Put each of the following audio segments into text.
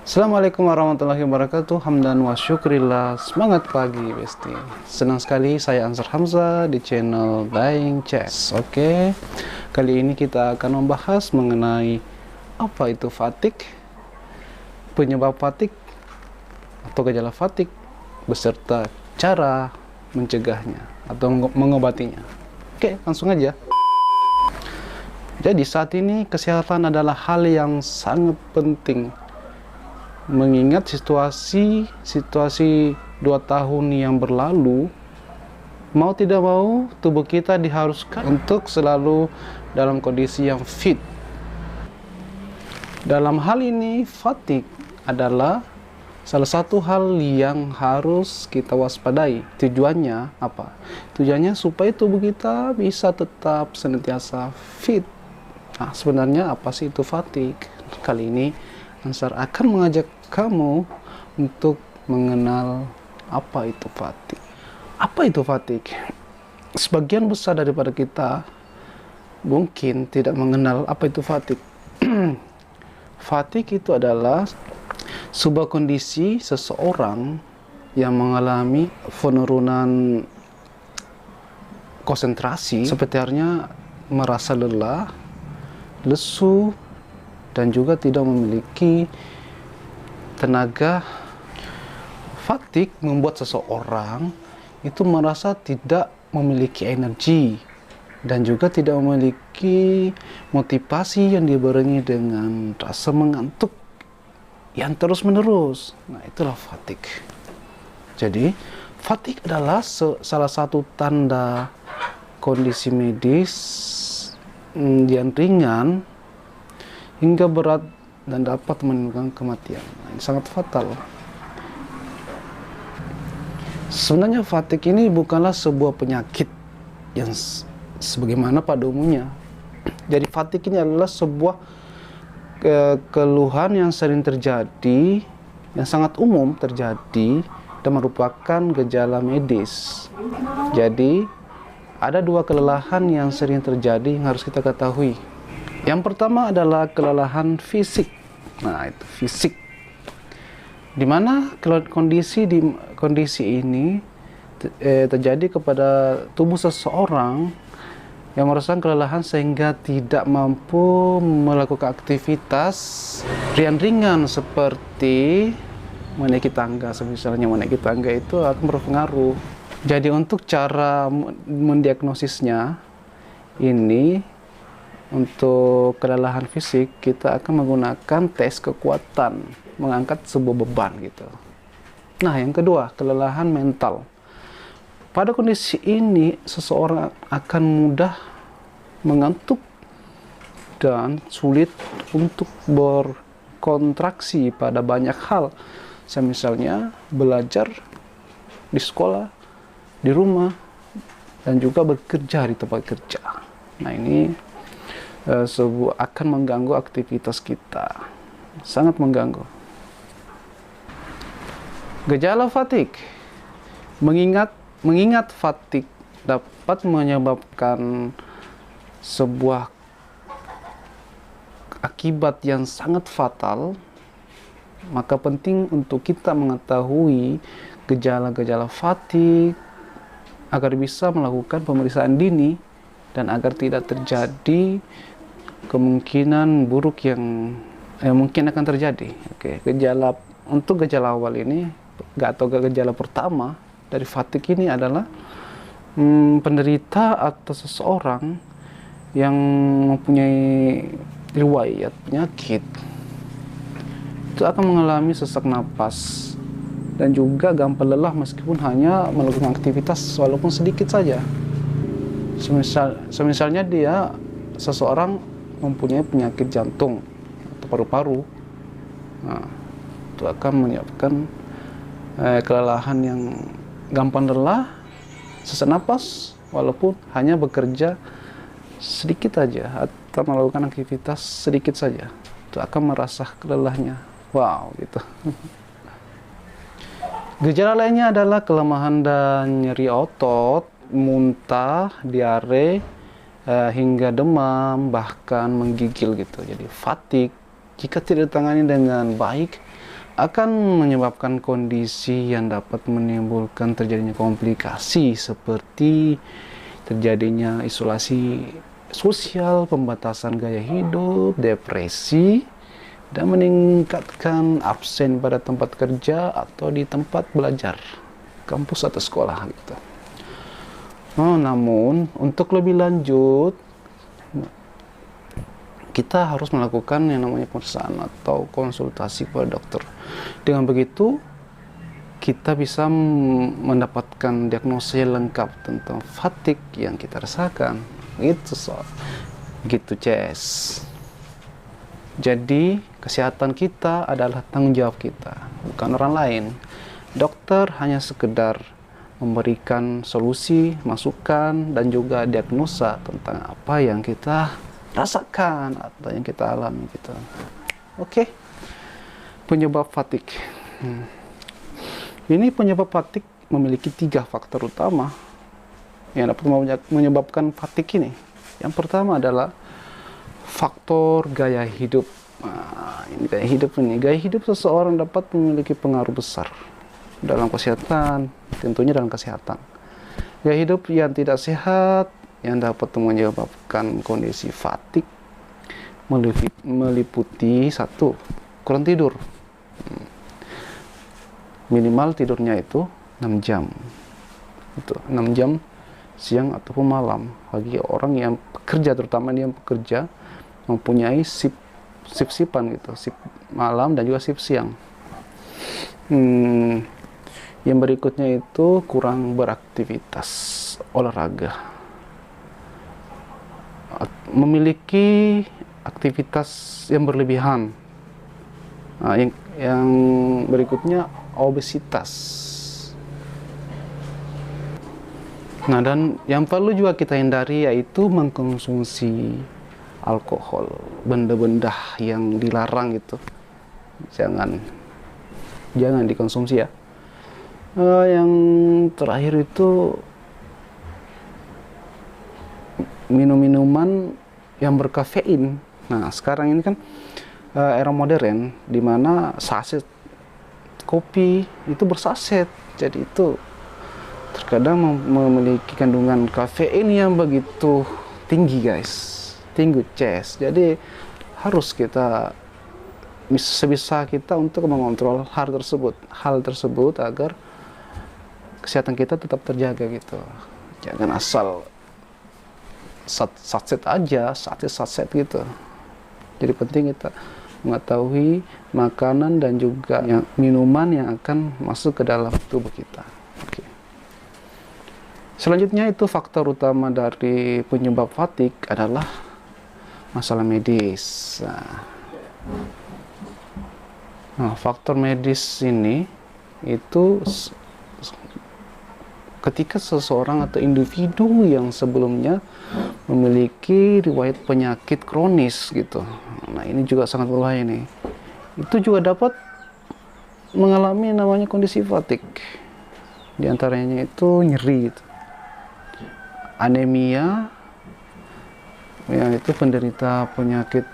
Assalamualaikum warahmatullahi wabarakatuh. Hamdan wa syukrillah. Semangat pagi Besti. Senang sekali saya Ansar Hamzah di channel Dying Chess. Oke, kali ini kita akan membahas mengenai apa itu fatigue, penyebab fatigue atau gejala fatigue, beserta cara mencegahnya atau mengobatinya. Oke, langsung aja. Jadi saat ini kesehatan adalah hal yang sangat penting. Mengingat situasi 2 tahun yang berlalu, mau tidak mau tubuh kita diharuskan untuk selalu dalam kondisi yang fit. Dalam hal ini, fatigue adalah salah satu hal yang harus kita waspadai. Tujuannya apa? Tujuannya supaya tubuh kita bisa tetap senantiasa fit. Nah, sebenarnya apa sih itu fatigue? Kali ini Ansar akan mengajak kamu untuk mengenal apa itu fatigue. Apa itu fatigue? Sebagian besar daripada kita mungkin tidak mengenal apa itu fatigue. Fatigue itu adalah sebuah kondisi seseorang yang mengalami penurunan konsentrasi, seperti halnya merasa lelah, lesu, dan juga tidak memiliki tenaga. Fatigue membuat seseorang itu merasa tidak memiliki energi dan juga tidak memiliki motivasi yang dibarengi dengan rasa mengantuk yang terus-menerus. Nah, itulah fatigue. Jadi, fatigue adalah salah satu tanda kondisi medis yang ringan hingga berat dan dapat menimbulkan kematian. Nah, ini sangat fatal. Sebenarnya fatigue ini bukanlah sebuah penyakit yang sebagaimana pada umumnya. Jadi fatigue ini adalah sebuah keluhan yang sering terjadi, yang sangat umum terjadi dan merupakan gejala medis. Jadi ada 2 kelelahan yang sering terjadi yang harus kita ketahui. Yang pertama adalah kelelahan fisik. Nah, itu fisik. Di mana kondisi ini terjadi kepada tubuh seseorang yang merasakan kelelahan sehingga tidak mampu melakukan aktivitas ringan seperti menaiki tangga. Misalnya menaiki tangga itu akan berpengaruh. Jadi untuk cara mendiagnosisnya ini, untuk kelelahan fisik kita akan menggunakan tes kekuatan mengangkat sebuah beban gitu. Nah, yang kedua, kelelahan mental. Pada kondisi ini seseorang akan mudah mengantuk dan sulit untuk berkontraksi pada banyak hal. Misalnya belajar di sekolah, di rumah, dan juga bekerja di tempat kerja. Nah, ini akan mengganggu aktivitas kita, sangat mengganggu. Gejala fatigue, mengingat fatigue dapat menyebabkan sebuah akibat yang sangat fatal, maka penting untuk kita mengetahui gejala-gejala fatigue agar bisa melakukan pemeriksaan dini dan agar tidak terjadi kemungkinan buruk yang mungkin akan terjadi. Oke, untuk gejala awal ini atau gejala pertama dari fatigue ini adalah penderita atau seseorang yang mempunyai riwayat penyakit itu akan mengalami sesak napas dan juga gampang lelah meskipun hanya melakukan aktivitas walaupun sedikit saja. Misalnya seseorang mempunyai penyakit jantung atau paru-paru, nah, itu akan menyebabkan kelelahan yang gampang lelah, sesak napas walaupun hanya bekerja sedikit saja atau melakukan aktivitas sedikit saja, itu akan merasa kelelahnya. Wow, gitu. Gejala lainnya adalah kelemahan dan nyeri otot, muntah, diare, hingga demam, bahkan menggigil gitu. Jadi fatigue jika tidak ditangani dengan baik akan menyebabkan kondisi yang dapat menimbulkan terjadinya komplikasi seperti terjadinya isolasi sosial, pembatasan gaya hidup, depresi, dan meningkatkan absen pada tempat kerja atau di tempat belajar, kampus atau sekolah gitu. Namun untuk lebih lanjut kita harus melakukan yang namanya pemeriksaan atau konsultasi kepada dokter. Dengan begitu kita bisa mendapatkan diagnosa yang lengkap tentang fatigue yang kita rasakan. Gitu Ces. Jadi kesehatan kita adalah tanggung jawab kita, bukan orang lain. Dokter hanya sekedar memberikan solusi, masukan, dan juga diagnosa tentang apa yang kita rasakan atau yang kita alami gitu. Oke. Penyebab fatigue. Ini penyebab fatigue memiliki 3 faktor utama yang dapat menyebabkan fatigue ini. Yang pertama adalah faktor gaya hidup. Ini gaya hidup ini. Gaya hidup seseorang dapat memiliki pengaruh besar dalam kesehatan, tentunya dalam kesehatan. Gaya hidup yang tidak sehat yang dapat menyebabkan kondisi fatigue meliputi 1. Kurang tidur. Minimal tidurnya itu 6 jam. Itu 6 jam siang ataupun malam. Bagi orang yang bekerja, terutama yang bekerja mempunyai shift-shiftan gitu, shift malam dan juga shift siang. Yang berikutnya itu kurang beraktivitas olahraga. Memiliki aktivitas yang berlebihan. Yang berikutnya obesitas. Dan yang perlu juga kita hindari yaitu mengkonsumsi alkohol, benda-benda yang dilarang gitu. Jangan dikonsumsi ya. Yang terakhir itu minum-minuman yang berkafein. Nah, sekarang ini kan era modern di mana saset kopi itu bersaset. Jadi itu terkadang memiliki kandungan kafein yang begitu tinggi, guys. Tinggi, Ces. Jadi harus kita sebisa kita untuk mengontrol hal tersebut agar kesehatan kita tetap terjaga gitu. Jangan asal saset gitu. Jadi penting kita mengetahui makanan dan juga minuman yang akan masuk ke dalam tubuh kita. Oke. Selanjutnya itu faktor utama dari penyebab fatigue adalah masalah medis. Nah, faktor medis ini itu ketika seseorang atau individu yang sebelumnya memiliki riwayat penyakit kronis gitu. Nah, ini juga sangat berbahaya nih. Itu juga dapat mengalami namanya kondisi fatigue. Di antaranya itu nyeri gitu. Anemia, yang itu penderita penyakit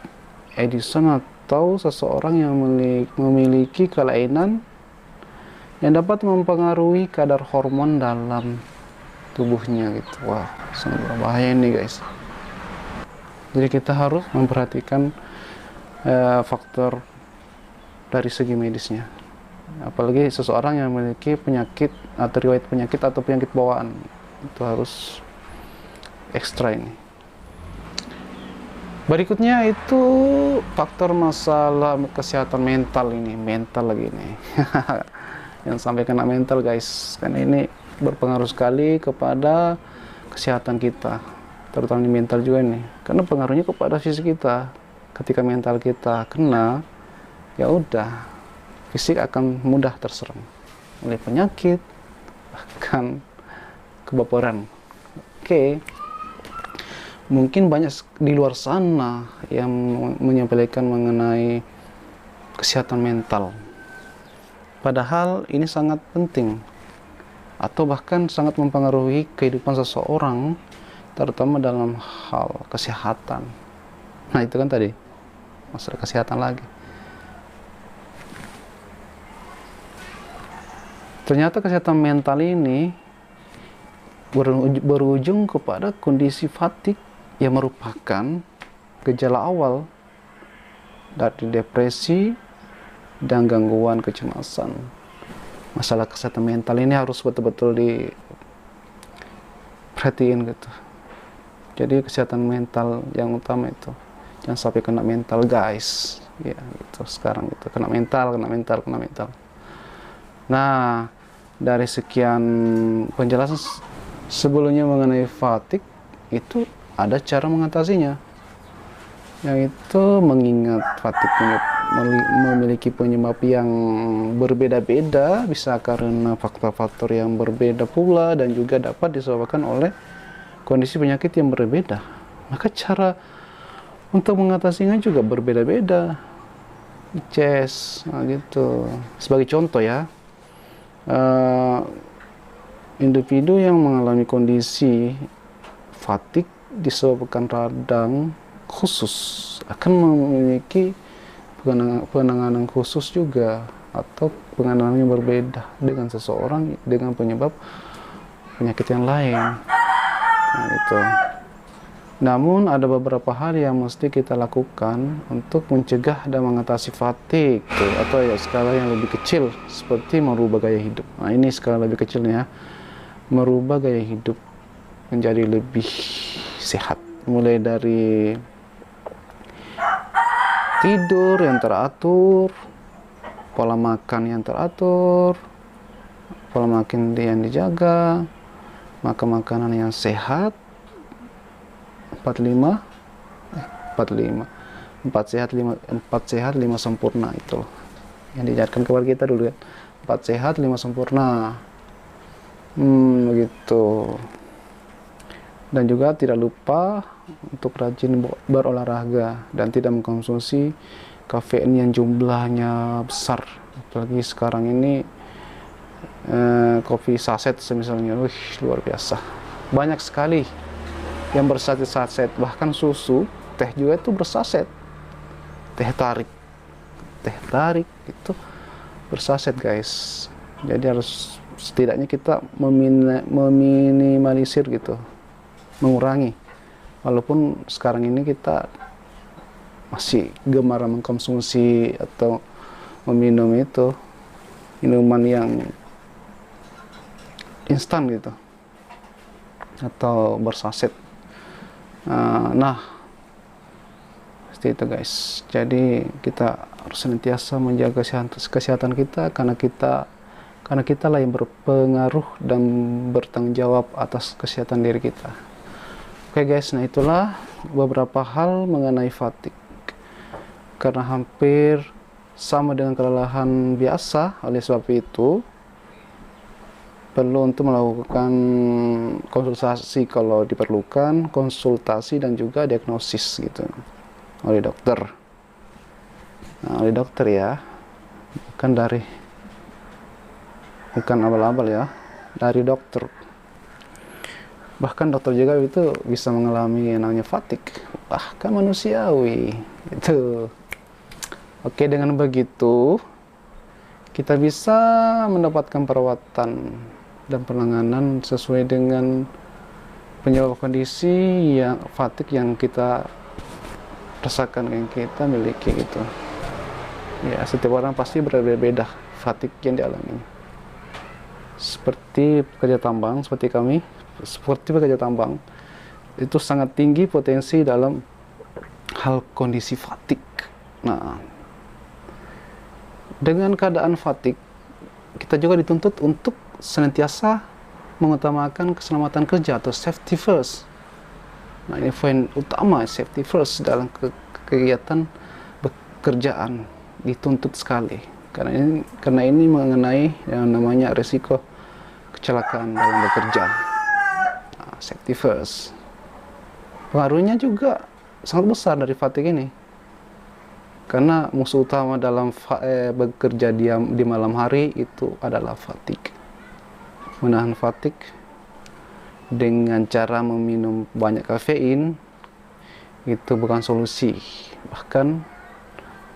Addison atau seseorang yang memiliki kelainan yang dapat mempengaruhi kadar hormon dalam tubuhnya gitu. Wah, sangat berbahaya ini, guys. Jadi kita harus memperhatikan faktor dari segi medisnya. Apalagi seseorang yang memiliki penyakit atau riwayat penyakit atau penyakit bawaan, itu harus ekstra ini. Berikutnya itu faktor masalah kesehatan mental ini, mental lagi nih. Yang sampai kena mental, guys, karena ini berpengaruh sekali kepada kesehatan kita, terutama di mental juga nih, karena pengaruhnya kepada fisik kita. Ketika mental kita kena, ya udah, fisik akan mudah terserang oleh penyakit, bahkan kebaperan. Oke. Mungkin banyak di luar sana yang menyampaikan mengenai kesehatan mental. Padahal ini sangat penting atau bahkan sangat mempengaruhi kehidupan seseorang, terutama dalam hal kesehatan. Nah, itu kan tadi masalah kesehatan lagi. Ternyata kesehatan mental ini berujung kepada kondisi fatigue yang merupakan gejala awal dari depresi dan gangguan kecemasan. Masalah kesehatan mental ini harus betul-betul diperhatiin gitu. Jadi kesehatan mental yang utama itu, jangan sampai kena mental guys, ya gitu sekarang gitu, kena mental. Nah, dari sekian penjelasan sebelumnya mengenai fatigue, itu ada cara mengatasinya, yaitu mengingat fatigue memiliki penyebab yang berbeda-beda, bisa karena faktor-faktor yang berbeda pula, dan juga dapat disebabkan oleh kondisi penyakit yang berbeda. Maka cara untuk mengatasinya juga berbeda-beda. Nah gitu. Sebagai contoh ya, individu yang mengalami kondisi fatigue disebabkan radang khusus akan memiliki penanganan khusus juga, atau penanganan yang berbeda dengan seseorang dengan penyebab penyakit yang lain. Nah, itu. Namun ada beberapa hal yang mesti kita lakukan untuk mencegah dan mengatasi fatigue atau ya skala yang lebih kecil, seperti merubah gaya hidup. Nah, ini skala lebih kecilnya, merubah gaya hidup menjadi lebih sehat, mulai dari tidur yang teratur, pola makan yang teratur, pola makan yang dijaga, makan makanan yang sehat, 4 sehat 5 sempurna, itu yang diajarkan kepada kita dulu ya. 4 sehat 5 sempurna, begitu. Dan juga tidak lupa untuk rajin berolahraga dan tidak mengkonsumsi kafein yang jumlahnya besar. Apalagi sekarang ini kopi saset misalnya, luar biasa. Banyak sekali yang bersaset-saset, bahkan susu, teh juga itu bersaset. Teh tarik itu bersaset guys. Jadi harus setidaknya kita meminimalisir gitu, mengurangi. Walaupun sekarang ini kita masih gemar mengkonsumsi atau meminum itu minuman yang instan gitu atau bersaset. Nah, seperti itu guys. Jadi kita harus senantiasa menjaga kesehatan kita, karena kita lah yang berpengaruh dan bertanggung jawab atas kesehatan diri kita. Oke guys, nah itulah beberapa hal mengenai fatigue. Karena hampir sama dengan kelelahan biasa, oleh sebab itu perlu untuk melakukan konsultasi kalau diperlukan, konsultasi dan juga diagnosis gitu oleh dokter. Nah, oleh dokter ya, bukan abal-abal ya, dari dokter. Bahkan dokter juga itu bisa mengalami yang namanya fatigue, bahkan manusiawi itu. Oke, dengan begitu kita bisa mendapatkan perawatan dan penanganan sesuai dengan penyebab kondisi yang fatigue yang kita rasakan, yang kita miliki gitu. Ya, setiap orang pasti berbeda-beda fatigue yang dialami. Seperti pekerja tambang, seperti pekerja tambang, itu sangat tinggi potensi dalam hal kondisi fatigue. Nah, dengan keadaan fatigue, kita juga dituntut untuk senantiasa mengutamakan keselamatan kerja atau safety first. Nah, ini poin utama, safety first dalam kegiatan pekerjaan dituntut sekali, karena ini mengenai yang namanya risiko kecelakaan dalam bekerja. Nah, safety first. Pengaruhnya juga sangat besar dari fatigue ini, karena musuh utama dalam bekerja di malam hari itu adalah fatigue. Menahan fatigue dengan cara meminum banyak kafein itu bukan solusi, bahkan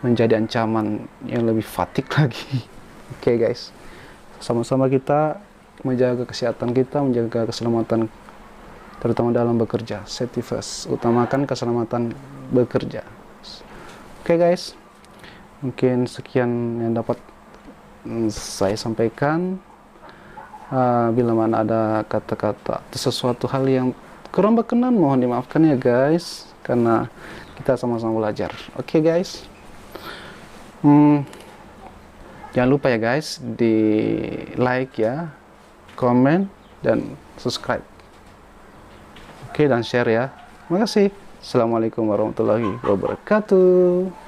menjadi ancaman yang lebih fatik lagi. Oke guys, sama-sama kita menjaga kesehatan kita, menjaga keselamatan, terutama dalam bekerja. Safety first, utamakan keselamatan bekerja. Oke guys, mungkin sekian yang dapat saya sampaikan. Bila mana ada kata-kata atau sesuatu hal yang kurang berkenan, mohon dimaafkan ya guys, karena kita sama-sama belajar. Oke guys, jangan lupa ya guys, di like ya, komen, dan subscribe. Oke, dan share ya. Terima kasih. Assalamualaikum warahmatullahi wabarakatuh.